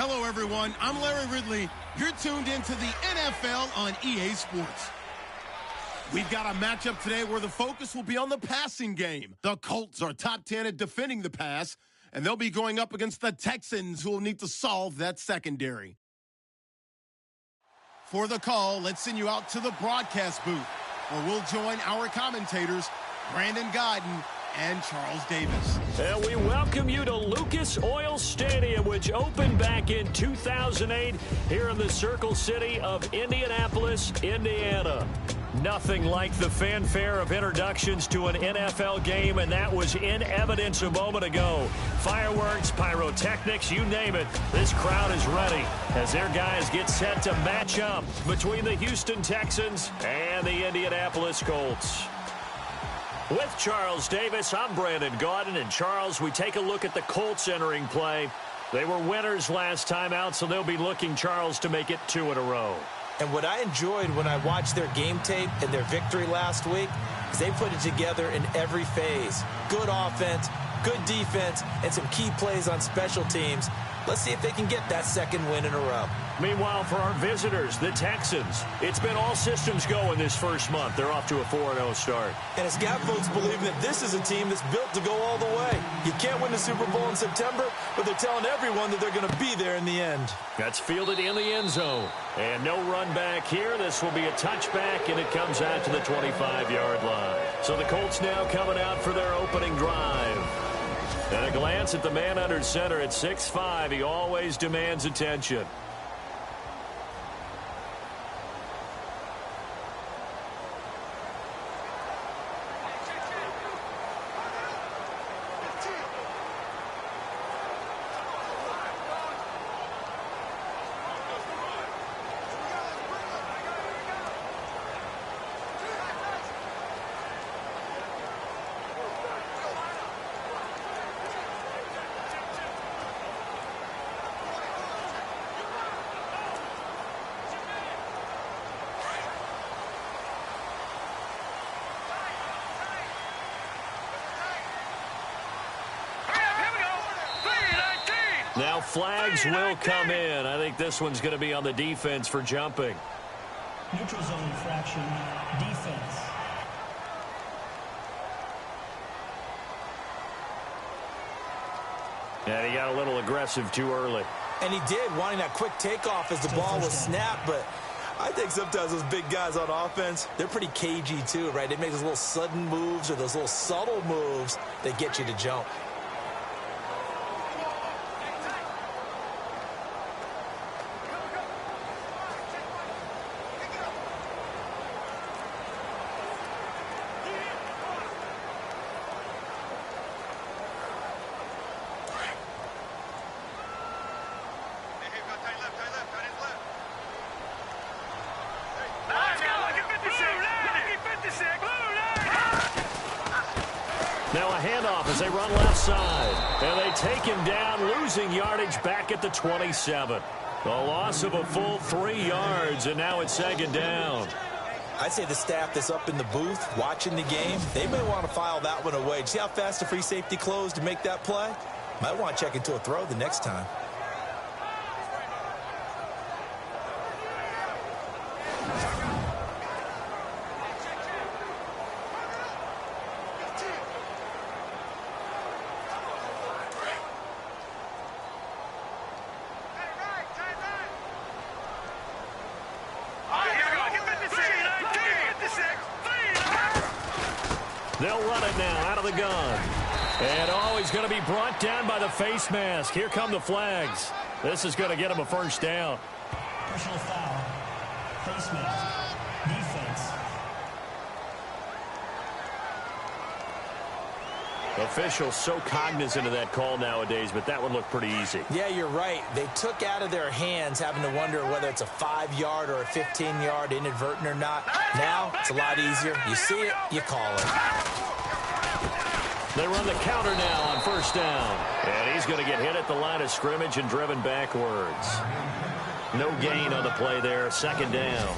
Hello, everyone. I'm Larry Ridley. You're tuned into the NFL on EA Sports. We've got a matchup today where the focus will be on the passing game. The Colts are top 10 at defending the pass, and they'll be going up against the Texans, who will need to solve that secondary. For the call, let's send you out to the broadcast booth, where we'll join our commentators, Brandon Godden and Charles Davis. And we welcome you to Lucas Oil Stadium, which opened back in 2008 here in the Circle City of Indianapolis, Indiana. Nothing like the fanfare of introductions to an NFL game, and that was in evidence a moment ago. Fireworks, pyrotechnics, you name it. This crowd is ready as their guys get set to match up between the Houston Texans and the Indianapolis Colts. With Charles Davis, I'm Brandon Gaudin. And Charles, we take a look at the Colts entering play. They were winners last time out, so they'll be looking, Charles, to make it 2 in a row. And what I enjoyed when I watched their game tape and their victory last week is they put it together in every phase. Good offense, good defense, and some key plays on special teams. Let's see if they can get that second win in a row. Meanwhile, for our visitors, the Texans, it's been all systems go in this first month. They're off to a 4-0 start. And it's got folks believing that this is a team that's built to go all the way. You can't win the Super Bowl in September, but they're telling everyone that they're going to be there in the end. That's fielded in the end zone. And no run back here. This will be a touchback, and it comes out to the 25-yard line. So the Colts now coming out for their opening drive. And a glance at the man under center at 6'5". He always demands attention. Now flags will come in. I think this one's going to be on the defense for jumping. Neutral zone infraction, defense. And he got a little aggressive too early. And he did, wanting that quick takeoff as the ball was snapped. But I think sometimes those big guys on offense, they're pretty cagey too, right? They make those little sudden moves or those little subtle moves that get you to jump. Now a handoff as they run left side. And they take him down, losing yardage back at the 27. A loss of a full 3 yards, and now it's second down. I'd say the staff that's up in the booth watching the game, they may want to file that one away. See how fast the free safety closed to make that play? Might want to check into a throw the next time. They'll run it now out of the gun. And he's going to be brought down by the face mask. Here come the flags. This is going to get him a first down. Personal foul. Face mask. Defense. Officials so cognizant of that call nowadays, but that one looked pretty easy. Yeah, you're right. They took out of their hands having to wonder whether it's a 5-yard or a 15-yard inadvertent or not. Now, it's a lot easier. You see it, you call it. They run the counter now on first down. And he's going to get hit at the line of scrimmage and driven backwards. No gain on the play there, second down.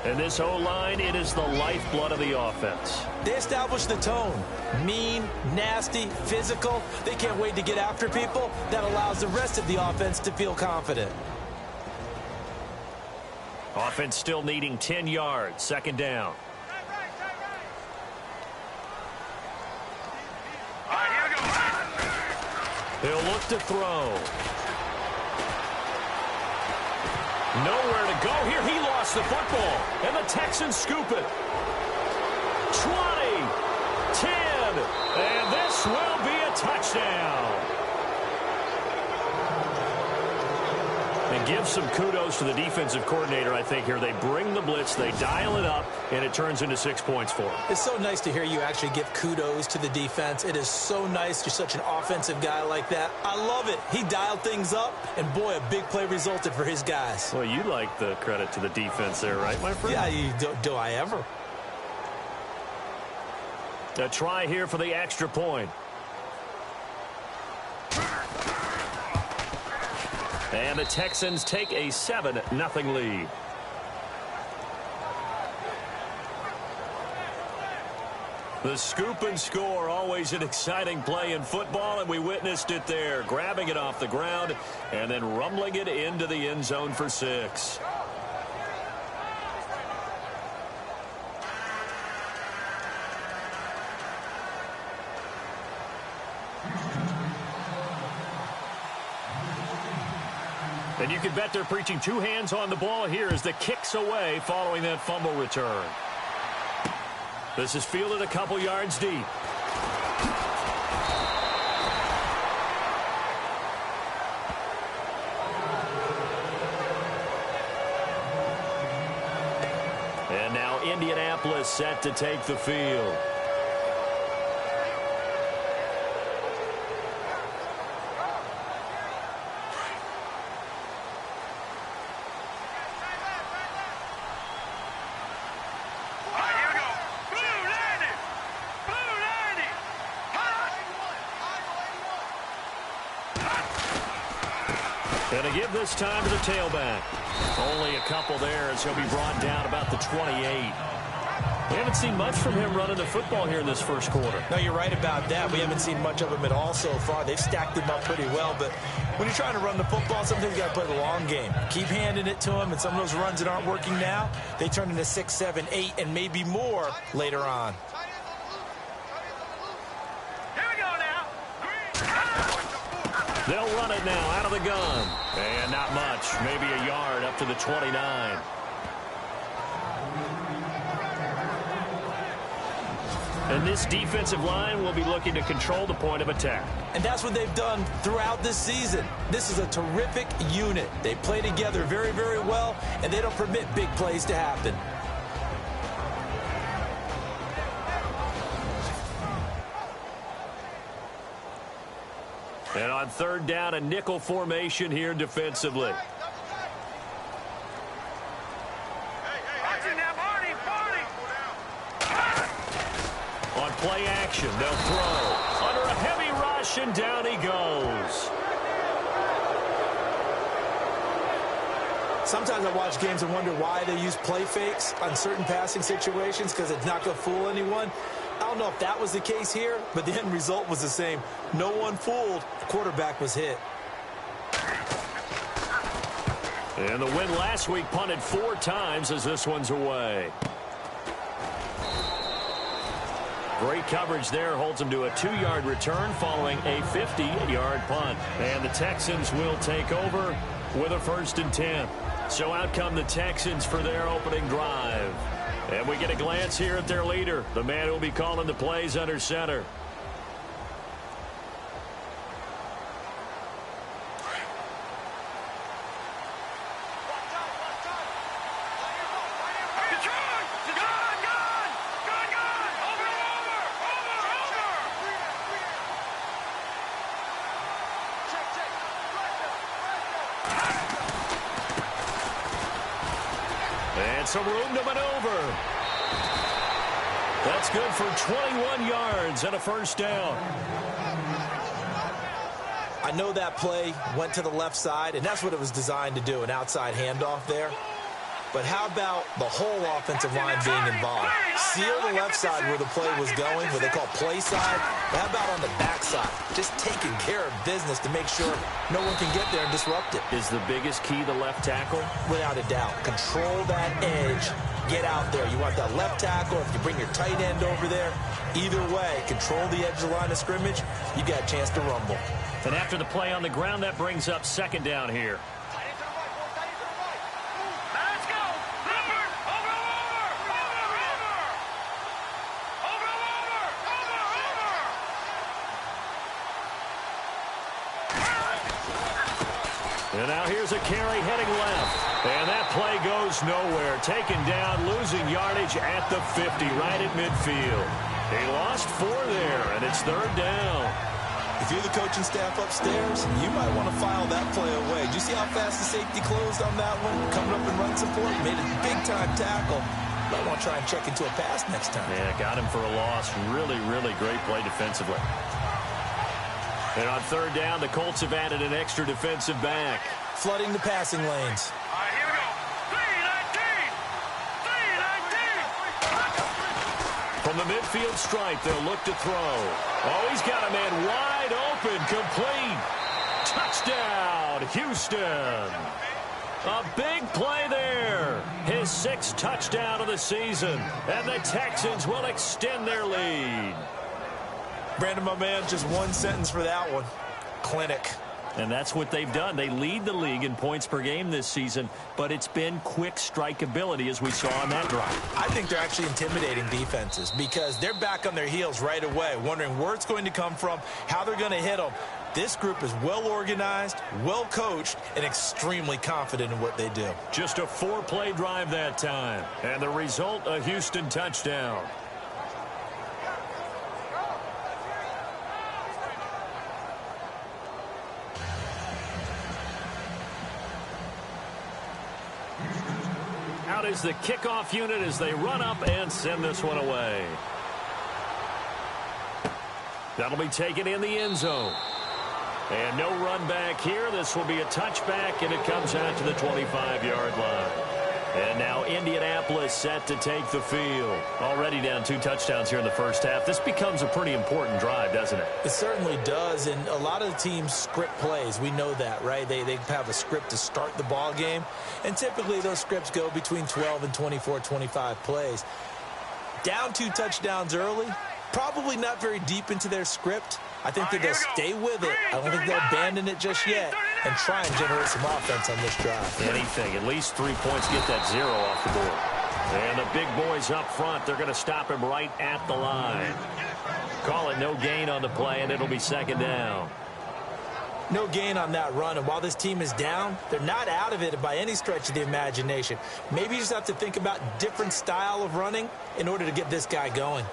And this O-line, it is the lifeblood of the offense. They establish the tone. Mean, nasty, physical. They can't wait to get after people. That allows the rest of the offense to feel confident. Offense still needing 10 yards. Second down. He'll look to throw. Nowhere to go here. He lost the football. And the Texans scoop it. 20, 10, and this will be a touchdown. And give some kudos to the defensive coordinator, I think, here. They bring the blitz, they dial it up, and it turns into 6 points for them. It's so nice to hear you actually give kudos to the defense. It is so nice. You're such an offensive guy like that. I love it. He dialed things up, and boy, a big play resulted for his guys. Well, you like the credit to the defense there, right, my friend? Yeah, do I ever? A try here for the extra point. And the Texans take a 7-0 lead. The scoop and score, always an exciting play in football, and we witnessed it there, grabbing it off the ground and then rumbling it into the end zone for 6. And you can bet they're preaching two hands on the ball here as the kick's away following that fumble return. This is fielded a couple yards deep. And now Indianapolis set to take the field. And a give this time to the tailback. Only a couple there as he'll be brought down about the 28. We haven't seen much from him running the football here in this first quarter. No, you're right about that. We haven't seen much of him at all so far. They've stacked him up pretty well, but when you're trying to run the football, sometimes you got to play the long game. Keep handing it to him, and some of those runs that aren't working now, they turn into 6, 7, 8, and maybe more later on. They'll run it now out of the gun. And not much. Maybe a yard up to the 29. And this defensive line will be looking to control the point of attack. And that's what they've done throughout this season. This is a terrific unit. They play together very, very well, and they don't permit big plays to happen. And on third down, a nickel formation here defensively. On play action, they'll throw. Under a heavy rush, and down he goes. Sometimes I watch games and wonder why they use play fakes on certain passing situations, because it's not going to fool anyone. I don't know if that was the case here, but the end result was the same. No one fooled. The quarterback was hit. And the win last week punted 4 times as this one's away. Great coverage there. Holds him to a 2-yard return following a 50-yard punt. And the Texans will take over with a 1st and 10. So out come the Texans for their opening drive. And we get a glance here at their leader, the man who will be calling the plays under center. And some room to maneuver. That's good for 21 yards and a 1st down. I know that play went to the left side, and that's what it was designed to do, an outside handoff there. but how about the whole offensive line being involved? Seal the left side where the play was going, what they call play side. But how about on the back side? Just taking care of business to make sure no one can get there and disrupt it. Is the biggest key the left tackle? Without a doubt. Control that edge. Get out there. You want that left tackle. If you bring your tight end over there, either way, control the edge of the line of scrimmage, you got a chance to rumble. And after the play on the ground, that brings up second down here. And now here's a carry heading left. And that play goes nowhere. Taken down, losing yardage at the 50, right at midfield. He lost 4 there, and it's third down. If you're the coaching staff upstairs, you might want to file that play away. Did you see how fast the safety closed on that one? Coming up in run support, made a big-time tackle. Might want to try and check into a pass next time. Yeah, got him for a loss. Really, really great play defensively. And on third down, the Colts have added an extra defensive back. Flooding the passing lanes. All right, here we go. 3-19. From the midfield stripe, they'll look to throw. Oh, he's got a man wide open, complete. Touchdown, Houston. A big play there. His 6th touchdown of the season. And the Texans will extend their lead. Brandon, my man, just one sentence for that one. Clinic. And that's what they've done. They lead the league in points per game this season, but it's been quick strikeability as we saw on that drive. I think they're actually intimidating defenses because they're back on their heels right away, wondering where it's going to come from, how they're going to hit them. This group is well organized, well coached, and extremely confident in what they do. Just a 4-play drive that time, and the result, a Houston touchdown. Out is the kickoff unit as they run up and send this one away. That'll be taken in the end zone. And no run back here. This will be a touchback, and it comes out to the 25-yard line. And now Indianapolis set to take the field. Already down 2 touchdowns here in the first half. This becomes a pretty important drive, doesn't it? It certainly does, and a lot of the teams script plays. We know that, right? They have a script to start the ball game, and typically those scripts go between 12 and 24, 25 plays. Down 2 touchdowns early, probably not very deep into their script. I think that they'll stay with it. I don't think they'll abandon it just yet and try and generate some offense on this drive. Anything, at least 3 points, get that 0 off the board. And the big boys up front, they're going to stop him right at the line. Call it no gain on the play, and it'll be second down. No gain on that run, and while this team is down, they're not out of it by any stretch of the imagination. Maybe you just have to think about different style of running in order to get this guy going.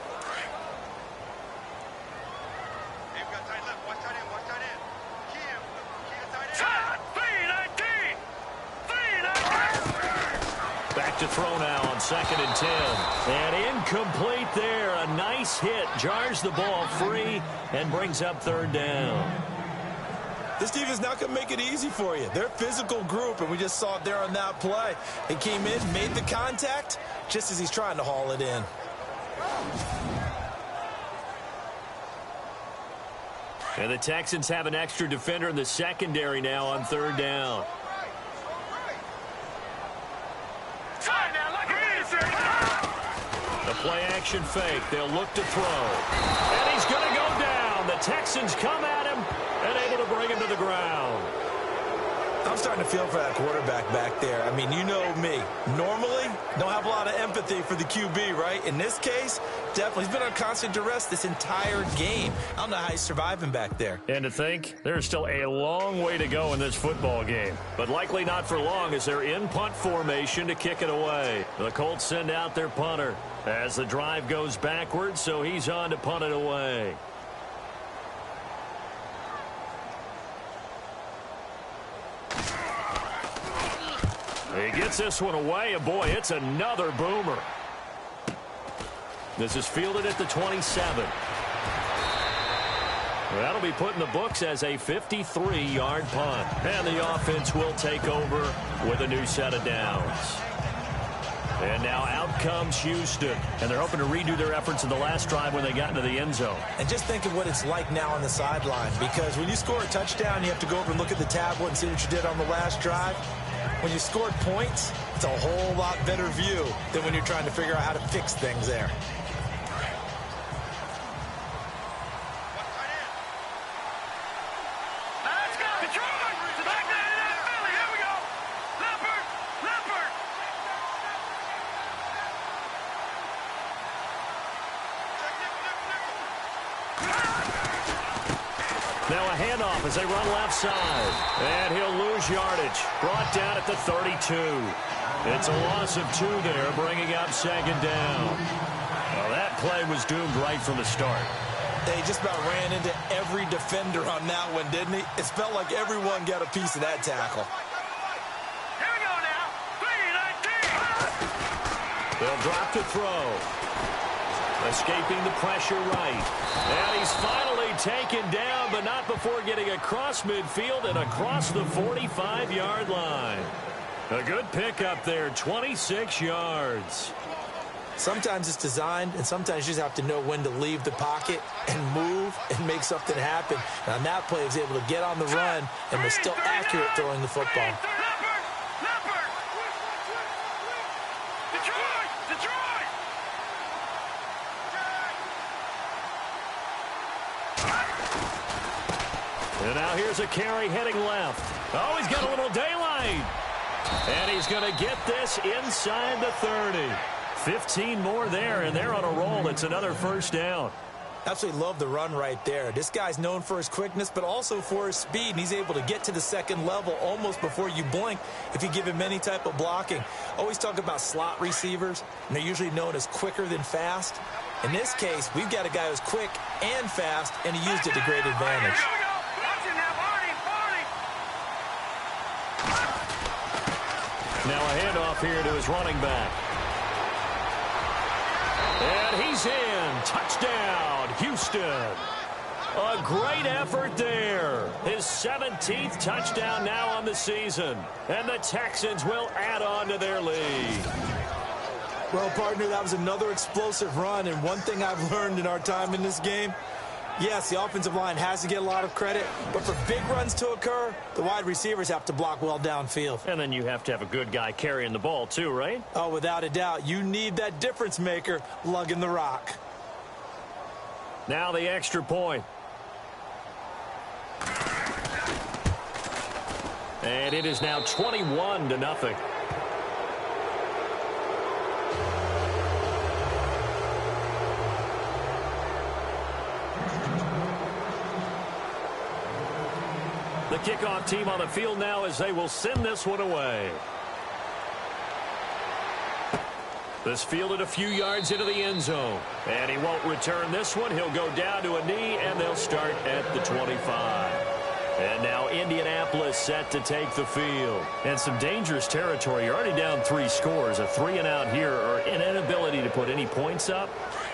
Back to throw now on 2nd and 10. And incomplete there. A nice hit. Jars the ball free and brings up third down. This defense not going to make it easy for you. They're a physical group, and we just saw it there on that play. He came in, made the contact, just as he's trying to haul it in. And the Texans have an extra defender in the secondary now on third down. The play-action fake. They'll look to throw. And he's going to go down. The Texans come at him and able to bring him to the ground. I'm starting to feel for that quarterback back there. I mean, you know me. Normally, don't have a lot of empathy for the QB, right? In this case, definitely. He's been on constant duress this entire game. I don't know how he's surviving back there. And to think, there's still a long way to go in this football game. But likely not for long as they're in punt formation to kick it away. The Colts send out their punter as the drive goes backwards, so he's on to punt it away. He gets this one away, and boy, it's another boomer. This is fielded at the 27. That'll be put in the books as a 53-yard punt. And the offense will take over with a new set of downs. And now out comes Houston. And they're hoping to redo their efforts in the last drive when they got into the end zone. And just think of what it's like now on the sideline, because when you score a touchdown, you have to go over and look at the tablet and see what you did on the last drive. When you scored points, it's a whole lot better view than when you're trying to figure out how to fix things there. Now a handoff as they run left side. And he'll lose yardage. Brought down at the 32. It's a loss of 2 there, bringing up second down. Well, that play was doomed right from the start. They just about ran into every defender on that one, didn't he? It felt like everyone got a piece of that tackle. Here we go now. 3-19. They'll drop to throw. Escaping the pressure right. And he's finally taken down, but not before getting across midfield and across the 45-yard line. A good pickup there, 26 yards. Sometimes it's designed, and sometimes you just have to know when to leave the pocket and move and make something happen. And on that play, he was able to get on the run and was still accurate throwing the football. And now here's a carry heading left. Oh, he's got a little daylight. And he's going to get this inside the 30. 15 more there, and they're on a roll. It's another first down. Absolutely love the run right there. This guy's known for his quickness, but also for his speed, and he's able to get to the second level almost before you blink if you give him any type of blocking. Always talk about slot receivers, and they're usually known as quicker than fast. In this case, we've got a guy who's quick and fast, and he used it to great advantage. Now a handoff here to his running back. And he's in. Touchdown, Houston. A great effort there. His 17th touchdown now on the season. And the Texans will add on to their lead. Well, partner, that was another explosive run. And one thing I've learned in our time in this game, yes, the offensive line has to get a lot of credit, but for big runs to occur, the wide receivers have to block well downfield. And then you have to have a good guy carrying the ball too, right? Oh, without a doubt. You need that difference maker lugging the rock. Now the extra point. And it is now 21-0. The kickoff team on the field now as they will send this one away. This fielded a few yards into the end zone. And he won't return this one. He'll go down to a knee, and they'll start at the 25. And now Indianapolis set to take the field. And some dangerous territory. You're already down 3 scores. A 3-and-out here, or an inability to put any points up.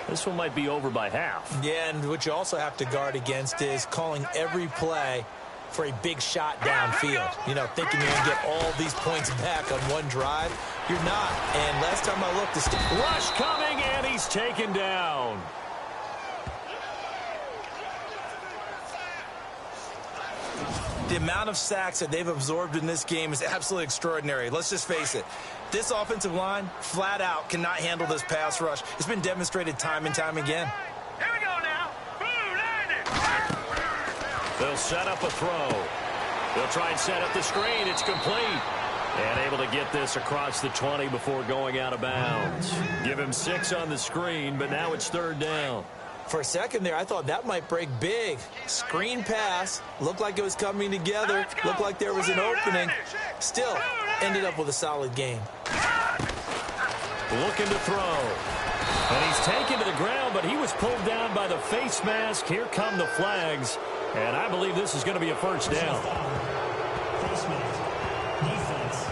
This one might be over by half. Yeah, and what you also have to guard against is calling every play for a big shot downfield. You know, thinking you're going to get all these points back on one drive. You're not. And last time I looked, the rush coming, and he's taken down. The amount of sacks that they've absorbed in this game is absolutely extraordinary. Let's just face it. This offensive line, flat out, cannot handle this pass rush. It's been demonstrated time and time again. Here we go now. They'll set up a throw. They'll try and set up the screen. It's complete. And able to get this across the 20 before going out of bounds. Give him 6 on the screen, but now it's 3rd down. For a second there, I thought that might break big. Screen pass. Looked like it was coming together. Looked like there was an opening. Still, ended up with a solid game. Looking to throw. And he's taken to the ground, but he was pulled down by the face mask. Here come the flags. And I believe this is going to be a first down. Face mask. Defense.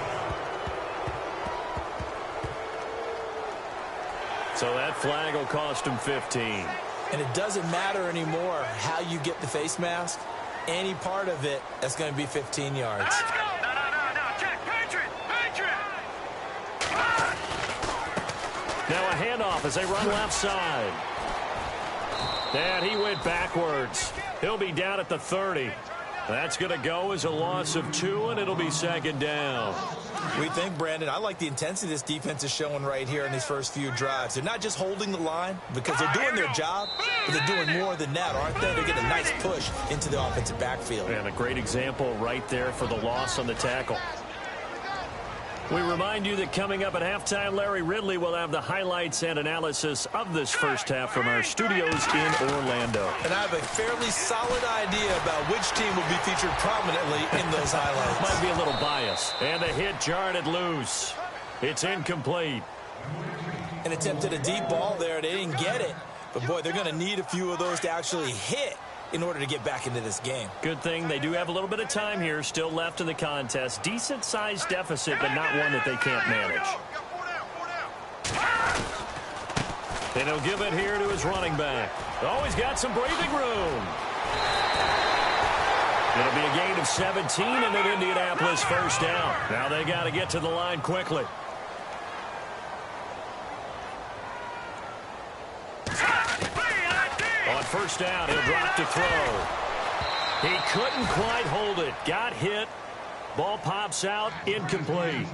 So that flag will cost him 15. And it doesn't matter anymore how you get the face mask. Any part of it, that's going to be 15 yards. Let's go. No. Check. Patriot. Now a handoff as they run left side. And he went backwards. He'll be down at the 30. That's going to go as a loss of 2, and it'll be second down. We think, Brandon, I like the intensity this defense is showing right here in these first few drives. They're not just holding the line because they're doing their job, but they're doing more than that, aren't they? They're getting a nice push into the offensive backfield. And a great example right there for the loss on the tackle. We remind you that coming up at halftime, Larry Ridley will have the highlights and analysis of this first half from our studios in Orlando. And I have a fairly solid idea about which team will be featured prominently in those highlights. Might be a little biased. And the hit jarred it loose. It's incomplete. And attempted a deep ball there. They didn't get it. But, boy, they're going to need a few of those to actually hit in order to get back into this game. Good thing they do have a little bit of time here still left in the contest. Decent-sized deficit, but not one that they can't manage. And he'll give it here to his running back. Oh, he's got some breathing room. It'll be a gain of 17 and an Indianapolis first down. Now they got to get to the line quickly. On first down, he'll drop to throw. He couldn't quite hold it. Got hit. Ball pops out. Incomplete.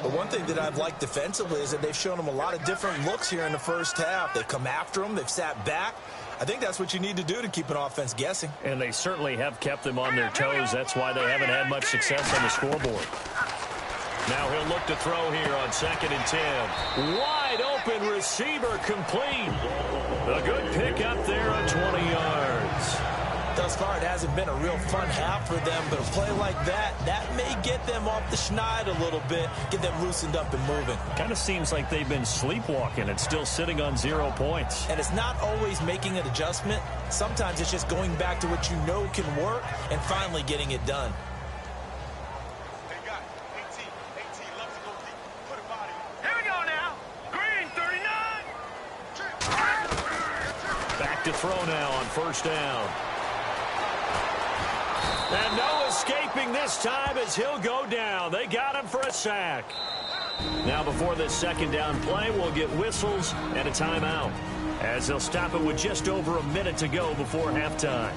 The one thing that I've liked defensively is that they've shown him a lot of different looks here in the first half. They've come after him. They've sat back. I think that's what you need to do to keep an offense guessing. And they certainly have kept them on their toes. That's why they haven't had much success on the scoreboard. Now he'll look to throw here on 2nd and 10. Wide open receiver complete. A good pick up there on 20 yards. Thus far, it hasn't been a real fun half for them, but a play like that may get them off the schneid a little bit, get them loosened up and moving. Kind of seems like they've been sleepwalking and still sitting on 0 points. And it's not always making an adjustment. Sometimes it's just going back to what you know can work and finally getting it done. To throw now on first down. And no escaping this time as he'll go down. They got him for a sack. Now before this second down play, we'll get whistles and a timeout, as they'll stop it with just over a minute to go before halftime.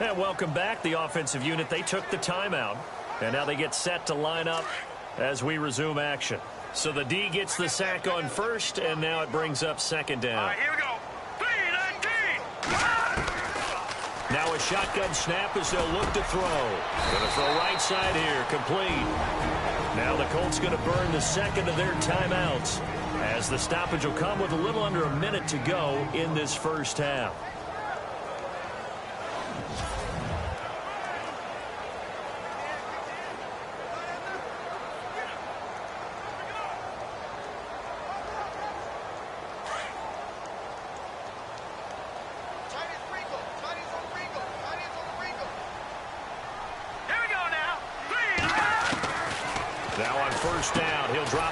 And welcome back. The offensive unit, they took the timeout, and now they get set to line up as we resume action. So the D gets the sack on first, and now it brings up second down. All right, here we go. 3-19. Now a shotgun snap as they'll look to throw. Going to throw right side here, complete. Now the Colts going to burn the second of their timeouts, as the stoppage will come with a little under a minute to go in this first half.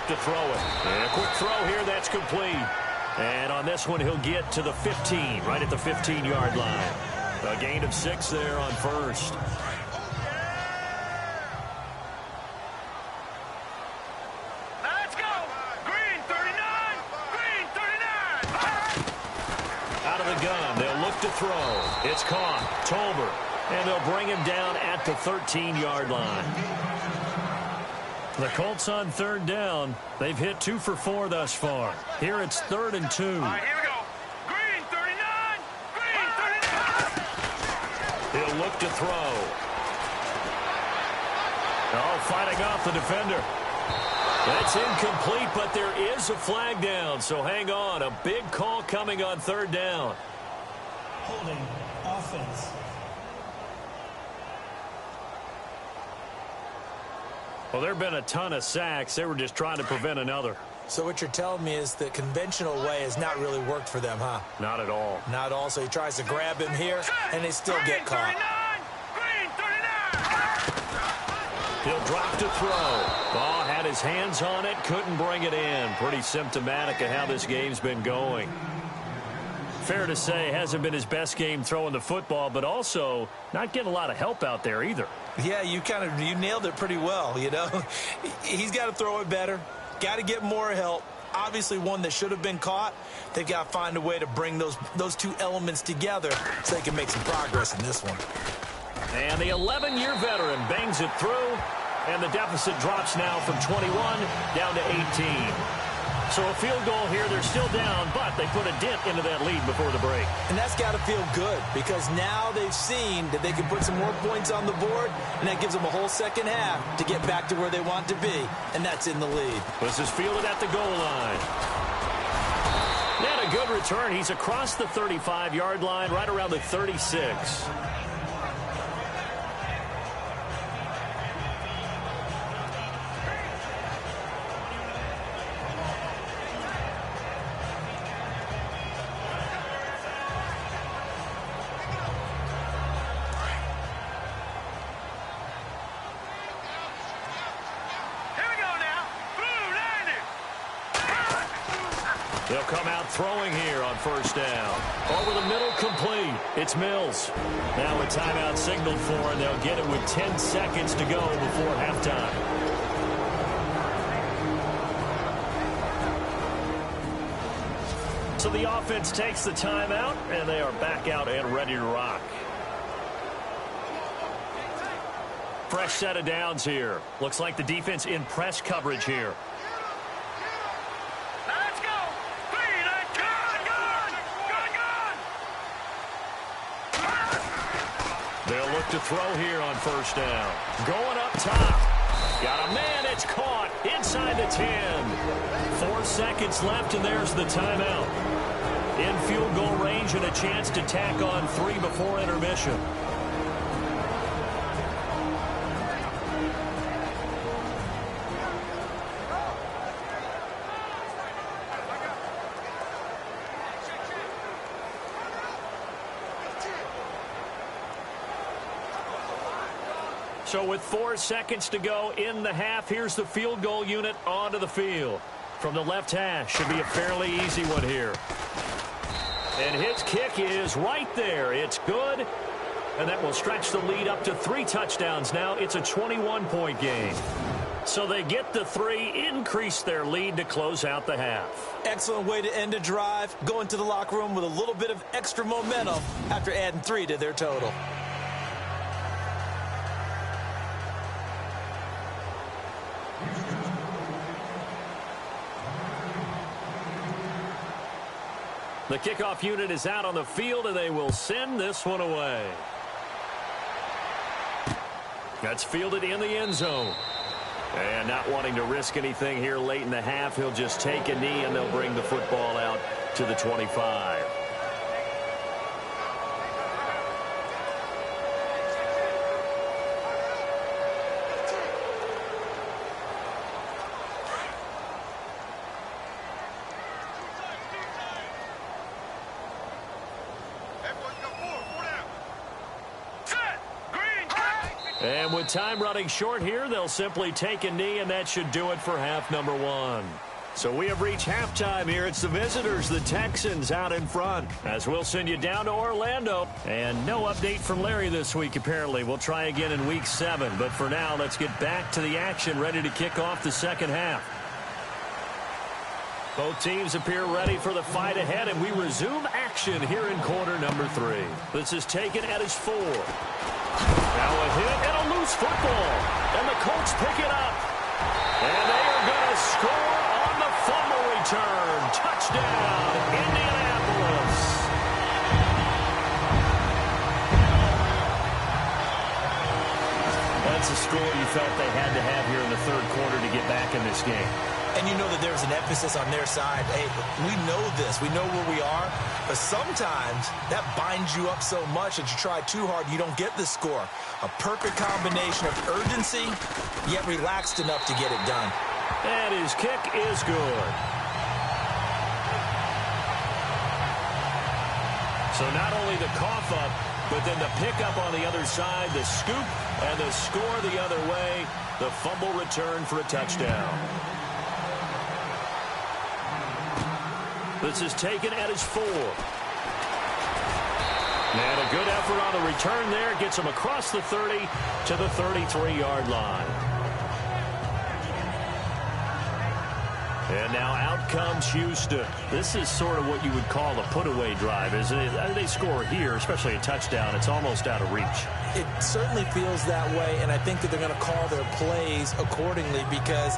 To throw it. And a quick throw here, that's complete. And on this one, he'll get to the 15, right at the 15-yard line. A gain of 6 there on first. Let's go. Green 39. Green 39. Out of the gun, they'll look to throw. It's caught. Tolbert. And they'll bring him down at the 13-yard line. The Colts on third down. They've hit 2 for 4 thus far. Here it's 3rd and 2. All right, here we go. Green 39. Green 39. He'll look to throw. Oh, fighting off the defender. That's incomplete, but there is a flag down, so hang on. A big call coming on third down. Holding offense. Well, there have been a ton of sacks. They were just trying to prevent another. So what you're telling me is the conventional way has not really worked for them, huh? Not at all. Not at all. So he tries to grab him here, and they still get caught. Green 39. He'll drop to throw. Ball had his hands on it, couldn't bring it in. Pretty symptomatic of how this game's been going. Fair to say, hasn't been his best game throwing the football, but also not getting a lot of help out there either. Yeah, you nailed it pretty well, you know. He's got to throw it better, got to get more help. Obviously one that should have been caught. They've got to find a way to bring those two elements together so they can make some progress in this one. And the 11-year veteran bangs it through, and the deficit drops now from 21 down to 18. So a field goal here, they're still down, but they put a dent into that lead before the break. And that's got to feel good because now they've seen that they can put some more points on the board, and that gives them a whole second half to get back to where they want to be, and that's in the lead. This is fielded at the goal line. And a good return. He's across the 35-yard line, right around the 36. They'll come out throwing here on first down. Over the middle, complete. It's Mills. Now a timeout signaled for, and they'll get it with 10 seconds to go before halftime. So the offense takes the timeout, and they are back out and ready to rock. Fresh set of downs here. Looks like the defense in press coverage here. They'll look to throw here on first down. Going up top. Got a man. It's caught inside the 10. 4 seconds left, and there's the timeout. In field goal range and a chance to tack on 3 before intermission. So with 4 seconds to go in the half, here's the field goal unit onto the field. From the left hash, should be a fairly easy one here. And his kick is right there. It's good. And that will stretch the lead up to 3 touchdowns now. It's a 21-point game. So they get the 3, increase their lead to close out the half. Excellent way to end a drive. Go into the locker room with a little bit of extra momentum after adding 3 to their total. The kickoff unit is out on the field, and they will send this one away. That's fielded in the end zone. And not wanting to risk anything here late in the half, he'll just take a knee, and they'll bring the football out to the 25. And with time running short here, they'll simply take a knee, and that should do it for half number 1. So we have reached halftime here. It's the visitors, the Texans, out in front. As we'll send you down to Orlando. And no update from Larry this week, apparently. We'll try again in week 7. But for now, let's get back to the action, ready to kick off the second half. Both teams appear ready for the fight ahead, and we resume action here in quarter number 3. This is taken at his 4. Now a hit and a loose football. And the Colts pick it up. And they are going to score on the fumble return. Touchdown, Indianapolis. That's a score you felt they had to have here in the third quarter to get back in this game. And you know that there's an emphasis on their side. Hey, we know this. We know where we are. But sometimes that binds you up so much that you try too hard, you don't get the score. A perfect combination of urgency, yet relaxed enough to get it done. And his kick is good. So not only the cough up, but then the pickup on the other side, the scoop, and the score the other way. The fumble return for a touchdown. This is taken at his 4. And a good effort on the return there. Gets him across the 30 to the 33-yard line. And now out comes Houston. This is sort of what you would call a put-away drive, isn't it? They score here, especially a touchdown. It's almost out of reach. It certainly feels that way, and I think that they're going to call their plays accordingly because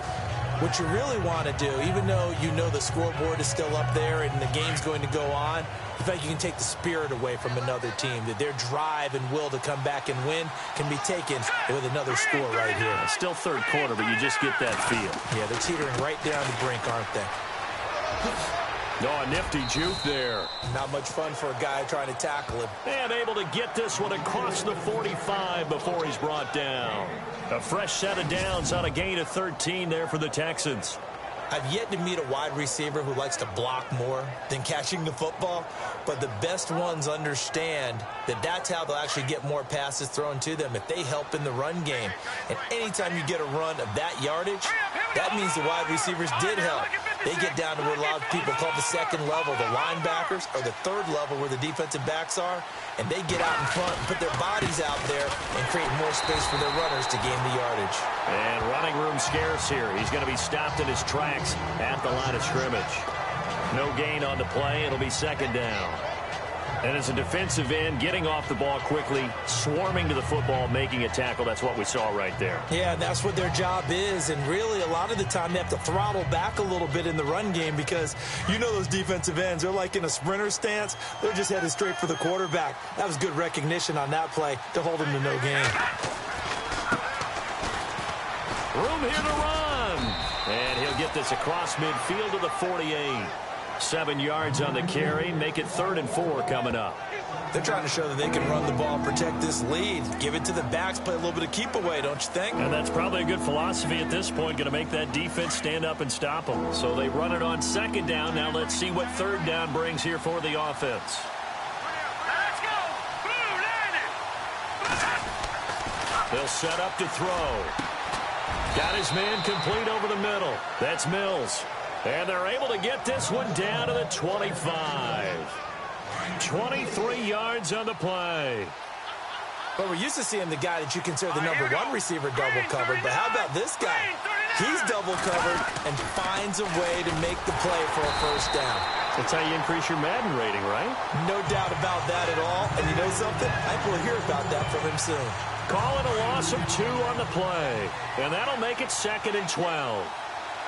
what you really want to do, even though you know the scoreboard is still up there and the game's going to go on, the fact you can take the spirit away from another team, that their drive and will to come back and win can be taken with another score right here. It's still third quarter, but you just get that feel. Yeah, they're teetering right down the brink, aren't they? Oh, a nifty juke there. Not much fun for a guy trying to tackle him. And able to get this one across the 45 before he's brought down. A fresh set of downs on a gain of 13 there for the Texans. I've yet to meet a wide receiver who likes to block more than catching the football, but the best ones understand that that's how they'll actually get more passes thrown to them if they help in the run game. And anytime you get a run of that yardage, that means the wide receivers did help. They get down to what a lot of people call the second level, the linebackers, or the third level where the defensive backs are, and they get out in front and put their bodies out there and create more space for their runners to gain the yardage. And running room scarce here. He's going to be stopped in his tracks at the line of scrimmage. No gain on the play. It'll be second down. And as a defensive end, getting off the ball quickly, swarming to the football, making a tackle. That's what we saw right there. Yeah, that's what their job is. And really, a lot of the time, they have to throttle back a little bit in the run game because you know those defensive ends, they're like in a sprinter stance. They're just headed straight for the quarterback. That was good recognition on that play to hold him to no gain. Room here to run. And he'll get this across midfield to the 48. 7 yards on the carry. Make it 3rd and 4 coming up. They're trying to show that they can run the ball, protect this lead. Give it to the backs, play a little bit of keep away, don't you think? And that's probably a good philosophy at this point. Going to make that defense stand up and stop them. So they run it on second down. Now let's see what third down brings here for the offense. Let's go. Blue landed. They'll set up to throw. Got his man complete over the middle. That's Mills. And they're able to get this one down to the 25. 23 yards on the play. Well, we're used to seeing the guy that you consider the number one receiver double covered, but how about this guy? He's double covered and finds a way to make the play for a first down. That's how you increase your Madden rating, right? No doubt about that at all. And you know something? I think we'll hear about that from him soon. Call it a loss of 2 on the play. And that'll make it 2nd and 12.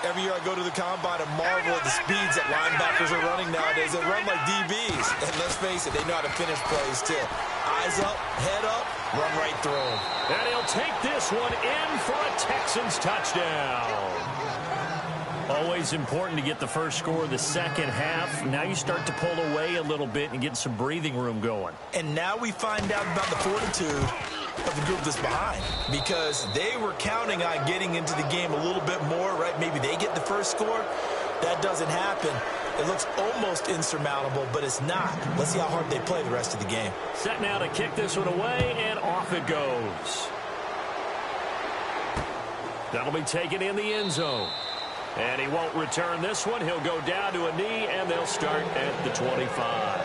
Every year I go to the combine and marvel at the speeds that linebackers are running nowadays. They run like DBs. And let's face it, they know how to finish plays too. Eyes up, head up, run right through them. And he'll take this one in for a Texans touchdown. Always important to get the first score of the second half. Now you start to pull away a little bit and get some breathing room going. And now we find out about the fortitude of the group that's behind, because they were counting on getting into the game a little bit more, right? Maybe they get the first score. That doesn't happen. It looks almost insurmountable, but it's not. Let's see how hard they play the rest of the game. Set now to kick this one away, and off it goes. That'll be taken in the end zone. And he won't return this one. He'll go down to a knee, and they'll start at the 25.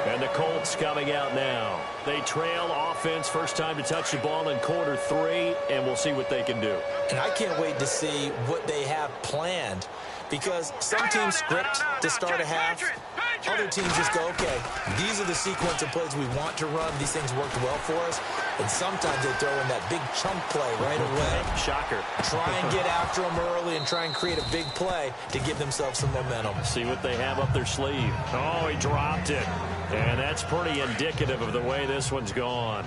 And the Colts coming out now. They trail offense, first time to touch the ball in quarter 3, and we'll see what they can do. And I can't wait to see what they have planned, because some teams script to start a half. Other teams just go, okay, these are the sequence of plays we want to run. These things worked well for us. And sometimes they throw in that big chunk play right away. Shocker. Try and get after them early and try and create a big play to give themselves some momentum. See what they have up their sleeve. Oh, he dropped it. And that's pretty indicative of the way this one's gone.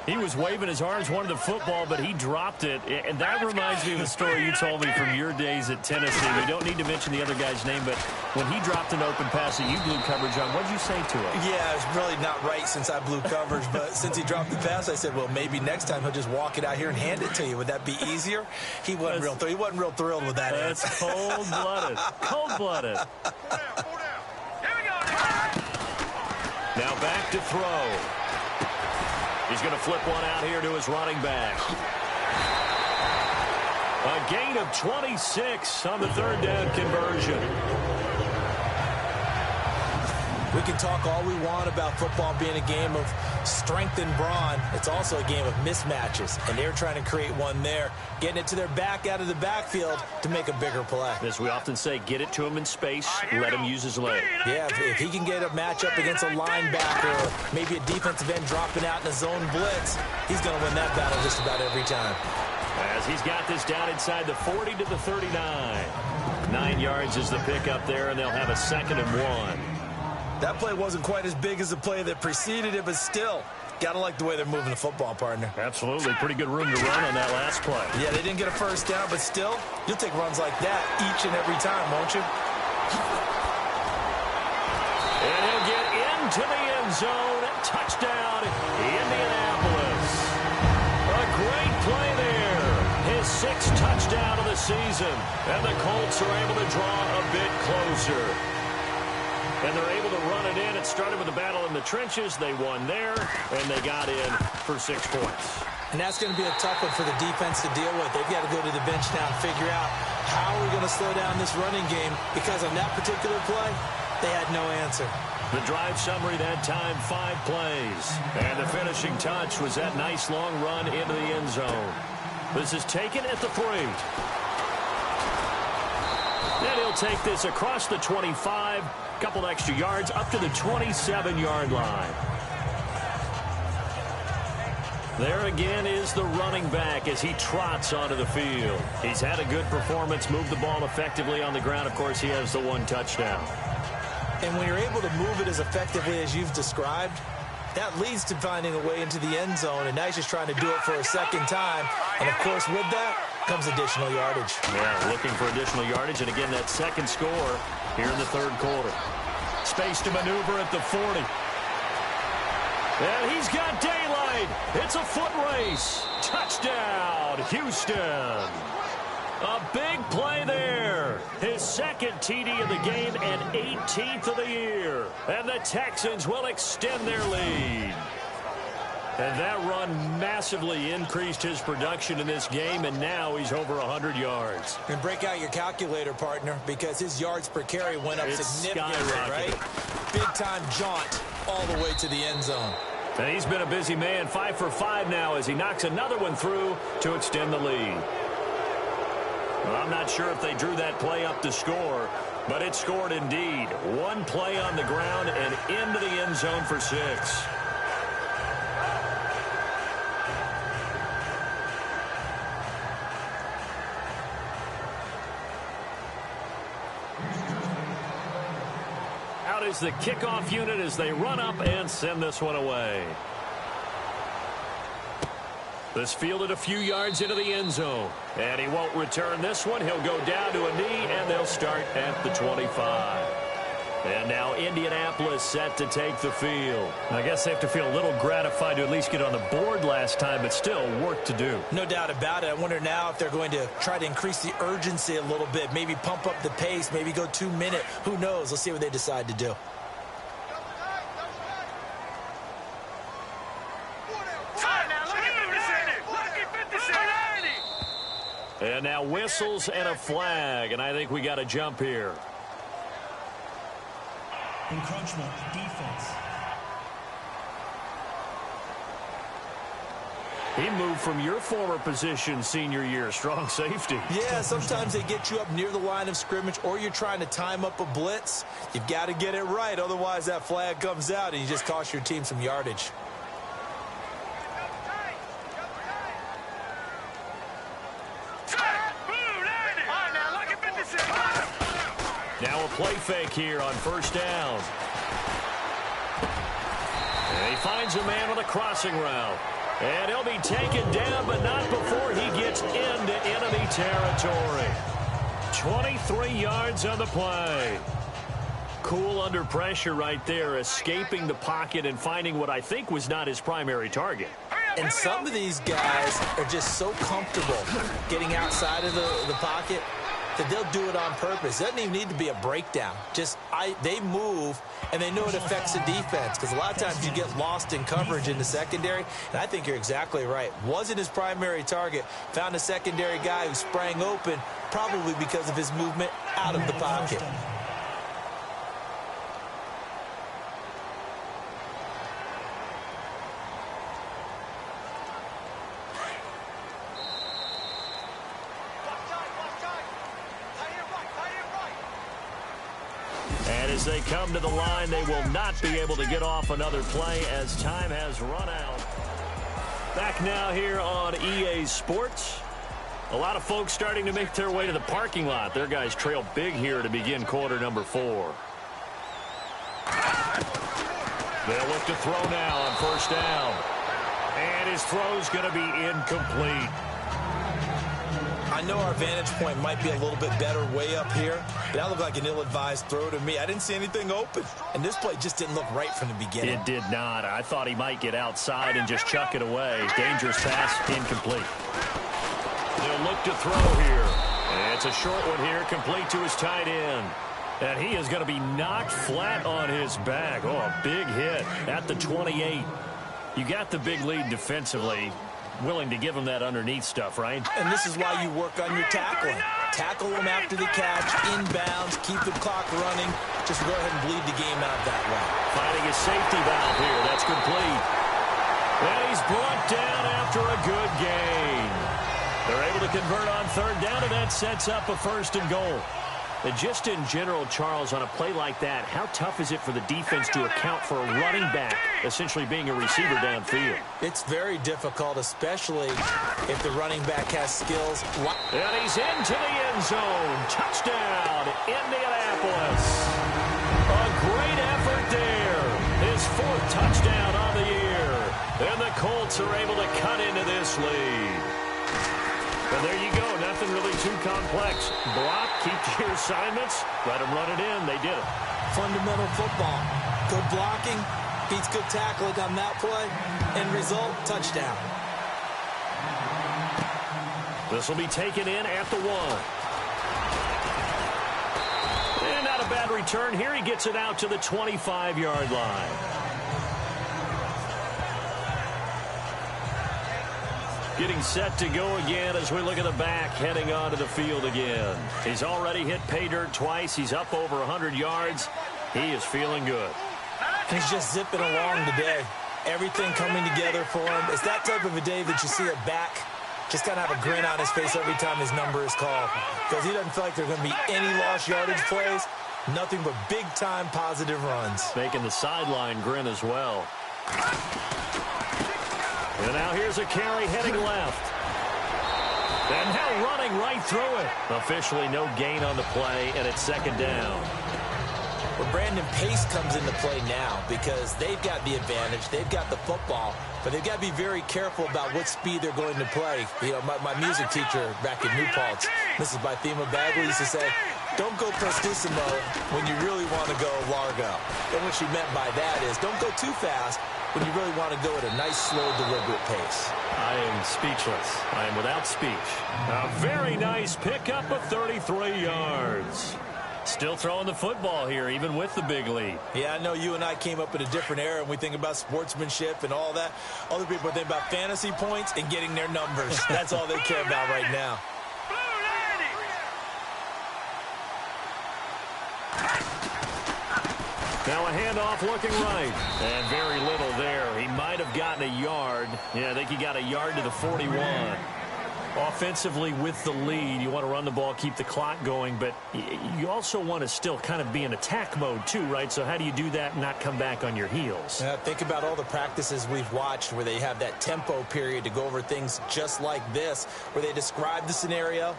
He was waving his arms, wanted the football, but he dropped it. And that reminds me of a story you told me from your days at Tennessee. We don't need to mention the other guy's name, but when he dropped an open pass that you blew coverage on, what did you say to him? Yeah, it's really not right since I blew coverage, but since he dropped the pass, I said, well, maybe next time he'll just walk it out here and hand it to you. Would that be easier? He wasn't real thrilled with that answer. That's cold-blooded. Cold-blooded. Now back to throw. He's going to flip one out here to his running back. A gain of 26 on the third down conversion. We can talk all we want about football being a game of strength and brawn. It's also a game of mismatches, and they're trying to create one there, getting it to their back out of the backfield to make a bigger play. As we often say, get it to him in space, let him use his leg. Yeah, if he can get a matchup against a linebacker or maybe a defensive end dropping out in a zone blitz, he's going to win that battle just about every time. As he's got this down inside the 40 to the 39. 9 yards is the pickup there, and they'll have a 2nd and 1. That play wasn't quite as big as the play that preceded it, but still, got to like the way they're moving the football, partner. Absolutely. Pretty good room to run on that last play. Yeah, they didn't get a first down, but still, you'll take runs like that each and every time, won't you? And he'll get into the end zone. Touchdown, Indianapolis. A great play there. His 6th touchdown of the season. And the Colts are able to draw a bit closer. And they're able to run it in. It started with a battle in the trenches. They won there, and they got in for 6 points. And that's going to be a tough one for the defense to deal with. They've got to go to the bench now and figure out how are we going to slow down this running game, because on that particular play, they had no answer. The drive summary that time, 5 plays. And the finishing touch was that nice long run into the end zone. This is taken at the 3. And he'll take this across the 25, couple extra yards up to the 27-yard line. There again is the running back as he trots onto the field. He's had a good performance, moved the ball effectively on the ground. Of course, he has the 1 touchdown. And when you're able to move it as effectively as you've described, that leads to finding a way into the end zone, and now he's just trying to do it for a 2nd time. And, of course, with that comes additional yardage. Yeah, looking for additional yardage, and again, that 2nd score here in the 3rd quarter. Space to maneuver at the 40. And he's got daylight. It's a foot race. Touchdown, Houston. A big play there. His 2nd TD of the game and 18th of the year. And the Texans will extend their lead. And that run massively increased his production in this game, and now he's over 100 yards. And break out your calculator, partner, because his yards per carry went up significantly, right? Big-time jaunt all the way to the end zone. And he's been a busy man, 5 for 5 now as he knocks another one through to extend the lead. Well, I'm not sure if they drew that play up to score, but it scored indeed. 1 play on the ground and into the end zone for 6. Out is the kickoff unit as they run up and send this one away. This fielded a few yards into the end zone. And he won't return this one. He'll go down to a knee, and they'll start at the 25. And now Indianapolis set to take the field. I guess they have to feel a little gratified to at least get on the board last time, but still work to do. No doubt about it. I wonder now if they're going to try to increase the urgency a little bit, maybe pump up the pace, maybe go 2-minute. Who knows? Let's see what they decide to do. And now whistles and a flag, and I think we got a jump here. Encroachment, defense. He moved from your former position senior year, strong safety. Yeah, sometimes they get you up near the line of scrimmage, or you're trying to time up a blitz. You've got to get it right, otherwise that flag comes out and you just cost your team some yardage. Now a play fake here on 1st down. And he finds a man with a crossing route. And he'll be taken down, but not before he gets into enemy territory. 23 yards on the play. Cool under pressure right there, escaping the pocket and finding what I think was not his primary target. And some of these guys are just so comfortable getting outside of the pocket that they'll do it on purpose. It doesn't even need to be a breakdown. They move, and they know it affects the defense, because a lot of times you get lost in coverage in the secondary, and I think you're exactly right. Wasn't his primary target. Found a secondary guy who sprang open, probably because of his movement out of the pocket. And as they come to the line, they will not be able to get off another play as time has run out. Back now here on EA Sports. A lot of folks starting to make their way to the parking lot. Their guys trail big here to begin quarter number 4. They'll look to throw now on first down. And his throw's going to be incomplete. I know our vantage point might be a little bit better way up here, but that looked like an ill-advised throw to me. I didn't see anything open, and this play just didn't look right from the beginning. It did not. I thought he might get outside and just chuck it away. Dangerous pass, incomplete. They'll look to throw here. And it's a short one here, complete to his tight end. And he is going to be knocked flat on his back. Oh, a big hit at the 28. You got the big lead defensively. Willing to give him that underneath stuff, right? And this is why you work on your tackling. Tackle them after the catch, inbounds, keep the clock running. Just go ahead and bleed the game out that way. Finding a safety valve here. That's complete. And he's brought down after a good gain. They're able to convert on third down, and that sets up a 1st and goal. And just in general, Charles, on a play like that, how tough is it for the defense to account for a running back essentially being a receiver downfield? It's very difficult, especially if the running back has skills. And he's into the end zone. Touchdown, Indianapolis. A great effort there. His 4th touchdown on the year. And the Colts are able to cut into this lead. And there you go. Nothing really too complex. Block, keep to your assignments, let them run it in. They did it. Fundamental football. Good blocking, beats good tackling on that play. End result, touchdown. This will be taken in at the 1. And not a bad return here. He gets it out to the 25-yard line. Getting set to go again as we look at the back heading onto the field again. He's already hit pay dirt twice. He's up over 100 yards. He is feeling good. He's just zipping along today. Everything coming together for him. It's that type of a day that you see a back just kind of have a grin on his face every time his number is called. Because he doesn't feel like there's going to be any lost yardage plays. Nothing but big-time positive runs. Making the sideline grin as well. And now here's a carry heading left. And now running right through it. Officially no gain on the play, and it's 2nd down. Well, Brandon, pace comes into play now because they've got the advantage. They've got the football, but they've got to be very careful about what speed they're going to play. You know, my music teacher back in New Paltz, Mrs. Bythema Bagley, used to say, don't go prestissimo when you really want to go largo. And what she meant by that is don't go too fast when you really want to go at a nice, slow, deliberate pace. I am speechless. I am without speech. A very nice pickup of 33 yards. Still throwing the football here, even with the big lead. Yeah, I know you and I came up in a different era, and we think about sportsmanship and all that. Other people think about fantasy points and getting their numbers. That's all they care about right now. Now a handoff looking right. And very little there. He might have gotten a yard. Yeah, I think he got a yard to the 41. Offensively with the lead, you want to run the ball, keep the clock going, but you also want to still kind of be in attack mode too, right? So how do you do that and not come back on your heels? Think about all the practices we've watched where they have that tempo period to go over things just like this, where they describe the scenario,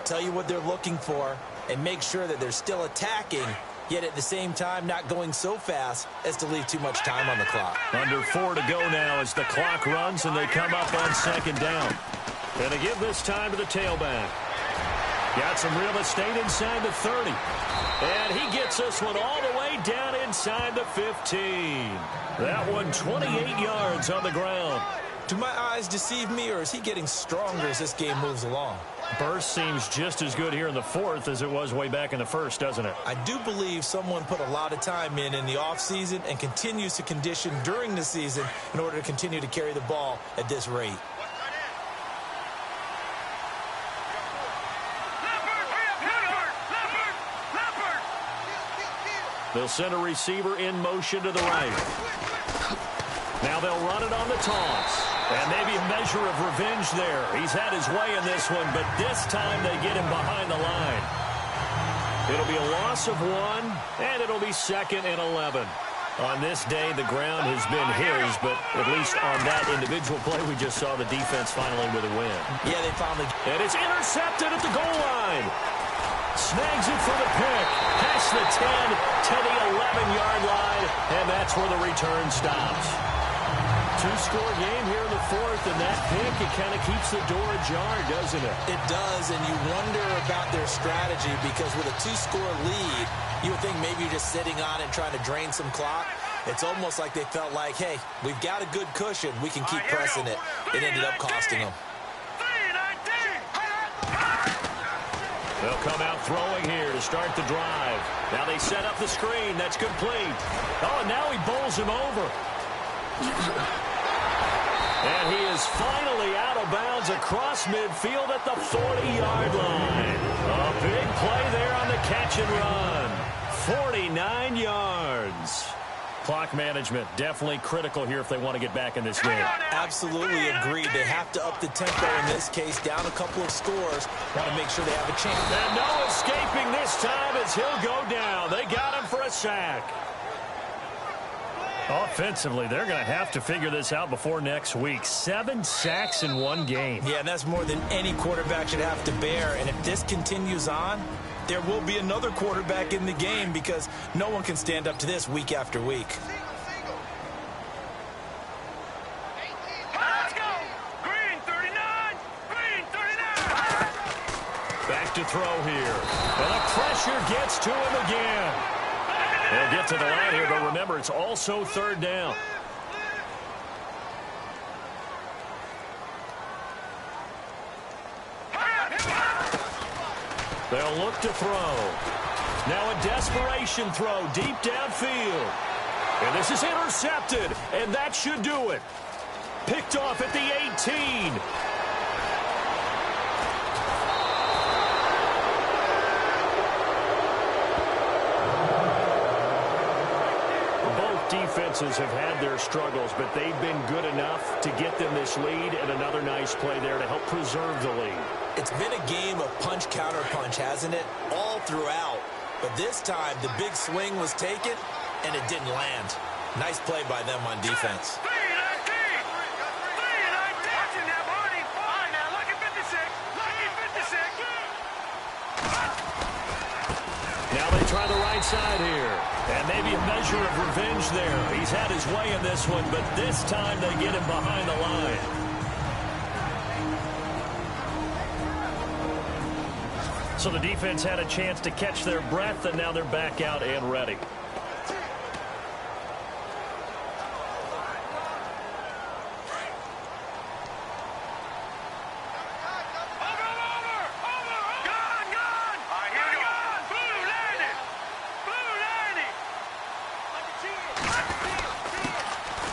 tell you what they're looking for, and make sure that they're still attacking, yet at the same time not going so fast as to leave too much time on the clock. Under 4 to go now as the clock runs and they come up on 2nd down. And they give this time to the tailback. Got some real estate inside the 30. And he gets this one all the way down inside the 15. That one 28 yards on the ground. Do my eyes deceive me, or is he getting stronger as this game moves along? Burst seems just as good here in the 4th as it was way back in the 1st, doesn't it? I do believe someone put a lot of time in the offseason and continues to condition during the season in order to continue to carry the ball at this rate. They'll send a receiver in motion to the right. Now they'll run it on the toss. And maybe a measure of revenge there. He's had his way in this one, but this time they get him behind the line. It'll be a loss of 1, and it'll be 2nd and 11. On this day, the ground has been his, but at least on that individual play, we just saw the defense finally with a win. Yeah, they finally... And it's intercepted at the goal line. Snags it for the pick. Past the 10 to the 11-yard line, and that's where the return stops. Two-score game here in the 4th, and that pick, it kind of keeps the door ajar, doesn't it? It does, and you wonder about their strategy because with a 2-score lead, you would think maybe you're just sitting on it and trying to drain some clock. It's almost like they felt like, hey, we've got a good cushion. We can keep pressing it. It ended up costing them. They'll come out throwing here to start the drive. Now they set up the screen. That's complete. Oh, and now he bowls him over. And he is finally out of bounds across midfield at the 40-yard line. A big play there on the catch and run. 49 yards. Clock management definitely critical here if they want to get back in this game. Absolutely agreed. They have to up the tempo in this case, down a couple of scores. Want to make sure they have a chance. And no escaping this time as he'll go down. They got him for a sack. Offensively, they're going to have to figure this out before next week. 7 sacks in one game. Yeah, and that's more than any quarterback should have to bear. And if this continues on, there will be another quarterback in the game because no one can stand up to this week after week. Let's go! Green 39! Green 39! Back to throw here. And the pressure gets to him again. They'll get to the line here, but remember, it's also 3rd down. They'll look to throw. Now a desperation throw deep downfield. And this is intercepted, and that should do it. Picked off at the 18. Defenses have had their struggles, but they've been good enough to get them this lead, and another nice play there to help preserve the lead. It's been a game of punch-counter-punch, hasn't it? All throughout. But this time, the big swing was taken, and it didn't land. Nice play by them on defense. Now they try the right side here. And maybe a measure of revenge there. He's had his way in this one, but this time they get him behind the line. So the defense had a chance to catch their breath, and now they're back out and ready.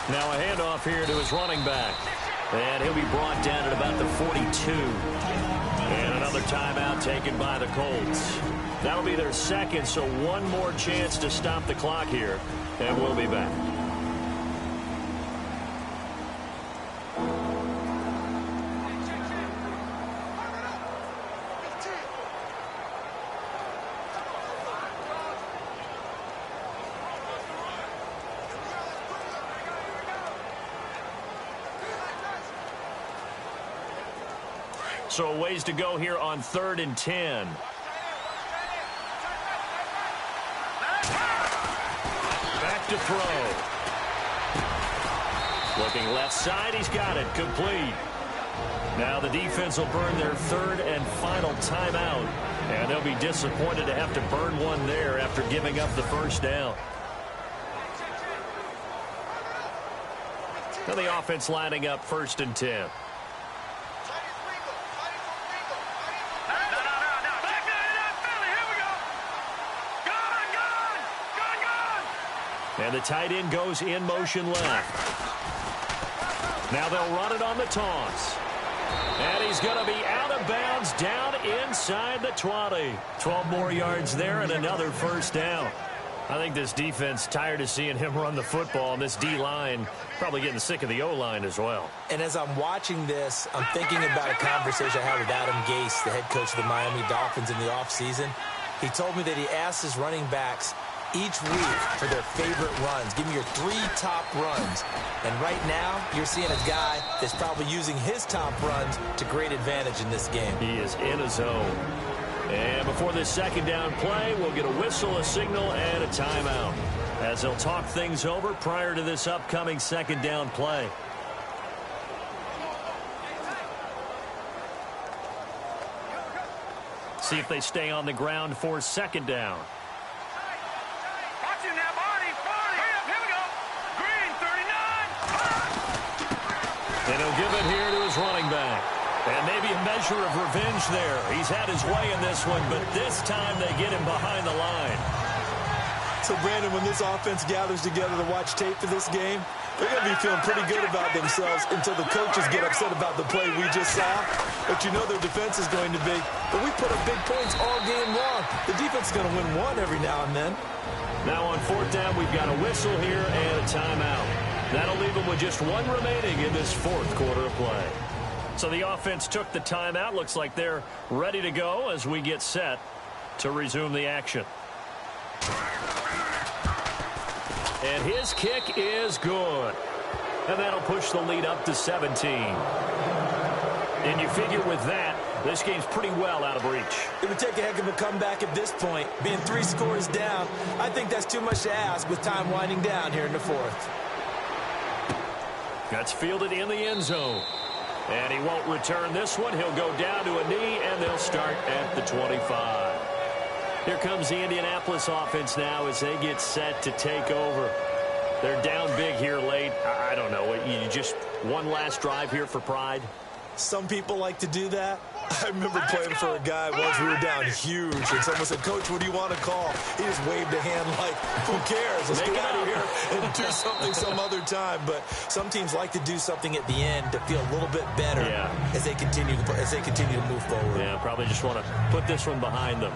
Now a handoff here to his running back. And he'll be brought down at about the 42. And another timeout taken by the Colts. That'll be their 2nd, so one more chance to stop the clock here. And we'll be back. So a ways to go here on 3rd and 10. Back to throw. Looking left side, he's got it. Complete. Now the defense will burn their 3rd and final timeout. And they'll be disappointed to have to burn one there after giving up the 1st down. Now the offense lining up 1st and 10. And the tight end goes in motion left. Now they'll run it on the toss. And he's going to be out of bounds down inside the 20. 12 more yards there and another 1st down. I think this defense tired of seeing him run the football, and this D-line probably getting sick of the O-line as well. And as I'm watching this, I'm thinking about a conversation I had with Adam Gase, the head coach of the Miami Dolphins in the offseason. He told me that he asked his running backs each week for their favorite runs. Give me your 3 top runs. And right now, you're seeing a guy that's probably using his top runs to great advantage in this game. He is in a zone. And before this second down play, we'll get a whistle, a signal, and a timeout, as they'll talk things over prior to this upcoming second down play. See if they stay on the ground for second down. Watch him now, Barney. Hurry up, here we go. Green, 39. And he'll give it here to his running back. And maybe a measure of revenge there. He's had his way in this one, but this time they get him behind the line. So, Brandon, when this offense gathers together to watch tape for this game, they're going to be feeling pretty good about themselves until the coaches get upset about the play we just saw. But you know their defense is going to be. But we put up big points all game long. The defense is going to win one every now and then. Now on fourth down, we've got a whistle here and a timeout. That'll leave them with just one remaining in this fourth quarter of play. So the offense took the timeout. Looks like they're ready to go as we get set to resume the action. And his kick is good. And that'll push the lead up to 17. And you figure with that, this game's pretty well out of reach. It would take a heck of a comeback at this point. Being 3 scores down, I think that's too much to ask with time winding down here in the fourth. That's fielded in the end zone. And he won't return this one. He'll go down to a knee, and they'll start at the 25. Here comes the Indianapolis offense now as they get set to take over. They're down big here late. I don't know. You just one last drive here for pride? Some people like to do that. I remember playing for a guy once we were down huge, and someone said, "Coach, what do you want to call?" He just waved a hand like, "Who cares? Let's get out of here and do something some other time." But some teams like to do something at the end to feel a little bit better as they continue to move forward. Yeah, probably just want to put this one behind them.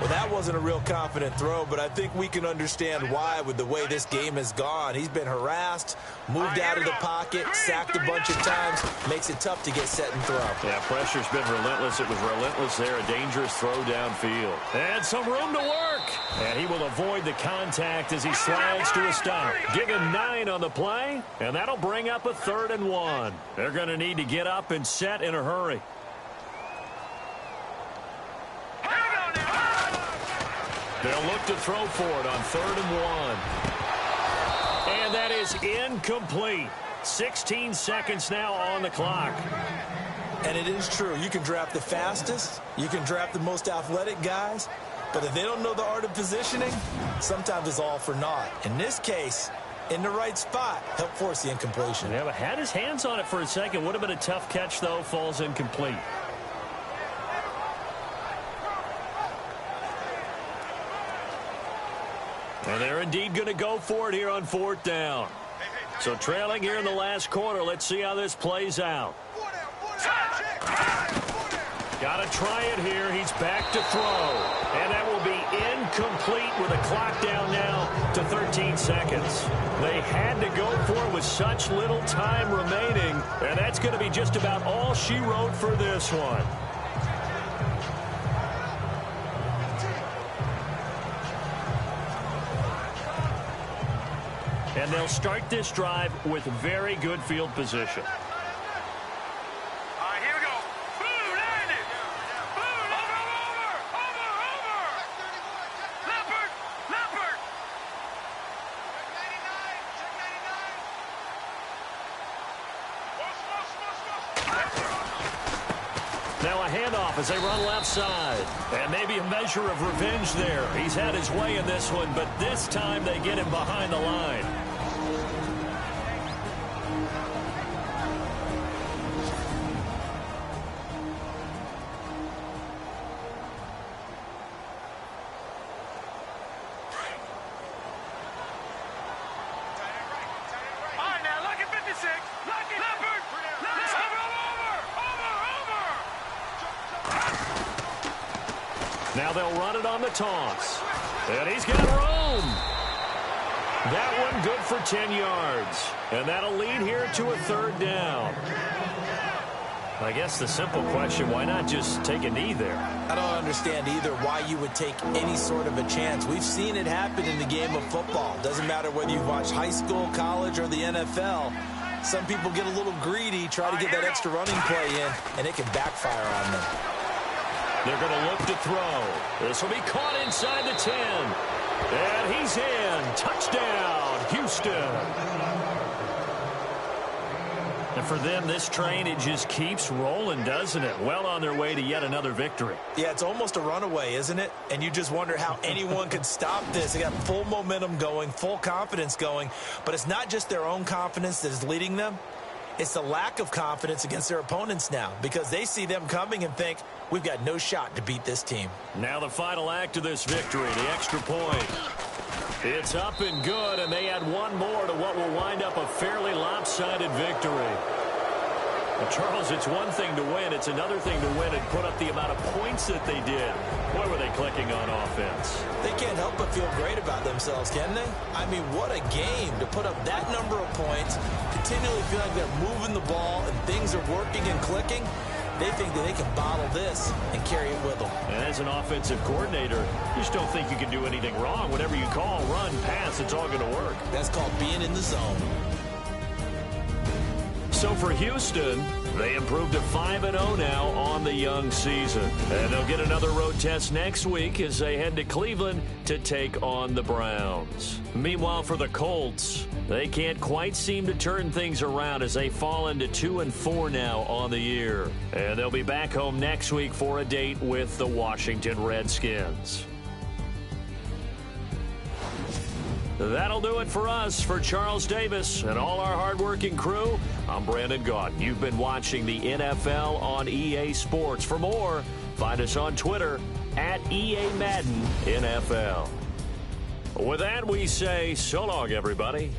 Well, that wasn't a real confident throw, but I think we can understand why with the way this game has gone. He's been harassed, moved out of the pocket, sacked a bunch of times. Makes it tough to get set and throw. Yeah, pressure's been relentless. It was relentless there. A dangerous throw downfield. And some room to work. And he will avoid the contact as he slides to a stop. Give him 9 on the play, and that'll bring up a 3rd and 1. They're going to need to get up and set in a hurry. They'll look to throw for it on 3rd and 1. And that is incomplete. 16 seconds now on the clock. And it is true. You can draft the fastest. You can draft the most athletic guys. But if they don't know the art of positioning, sometimes it's all for naught. In this case, in the right spot, help force the incompletion. Yeah, but had his hands on it for a second. Would have been a tough catch, though. Falls incomplete. And they're indeed going to go for it here on 4th down. So trailing here in the last quarter. Let's see how this plays out. Got to try it here. He's back to throw. And that will be incomplete with a clock down now to 13 seconds. They had to go for it with such little time remaining. And that's going to be just about all she wrote for this one. And they'll start this drive with very good field position. All right, here we go. Boom, land it. Boom, over. Leopard. Now a handoff as they run left side. And maybe a measure of revenge there. He's had his way in this one, but this time they get him behind the line. All right, now, look at 56. Leopard. Now they'll run it on the toss. And he's got room. That one good for 10 yards. And that'll lead here to a 3rd down. I guess the simple question, why not just take a knee there? I don't understand either why you would take any sort of a chance. We've seen it happen in the game of football. Doesn't matter whether you've watched high school, college, or the NFL. Some people get a little greedy, try to get that extra running play in, and it can backfire on them. They're going to look to throw. This will be caught inside the 10. And he's in. Touchdown, Houston. And for them, this train, it just keeps rolling, doesn't it? Well on their way to yet another victory. Yeah, it's almost a runaway, isn't it? And you just wonder how anyone could stop this. They got full momentum going, full confidence going. But it's not just their own confidence that is leading them. It's the lack of confidence against their opponents now, because they see them coming and think, we've got no shot to beat this team. Now the final act of this victory, the extra point. It's up and good, and they add one more to what will wind up a fairly lopsided victory. Well, Charles, it's one thing to win. It's another thing to win and put up the amount of points that they did. Boy, were they clicking on offense. They can't help but feel great about themselves, can they? I mean, what a game to put up that number of points, continually feel like they're moving the ball and things are working and clicking. They think that they can bottle this and carry it with them. And as an offensive coordinator, you just don't think you can do anything wrong. Whatever you call, run, pass, it's all going to work. That's called being in the zone. So for Houston, they improved to 5-0 now on the young season. And they'll get another road test next week as they head to Cleveland to take on the Browns. Meanwhile, for the Colts, they can't quite seem to turn things around as they fall into 2-4 now on the year. And they'll be back home next week for a date with the Washington Redskins. That'll do it for us. For Charles Davis and all our hardworking crew, I'm Brandon Gaudin. You've been watching the NFL on EA Sports. For more, find us on Twitter at EA Madden NFL. With that, we say so long, everybody.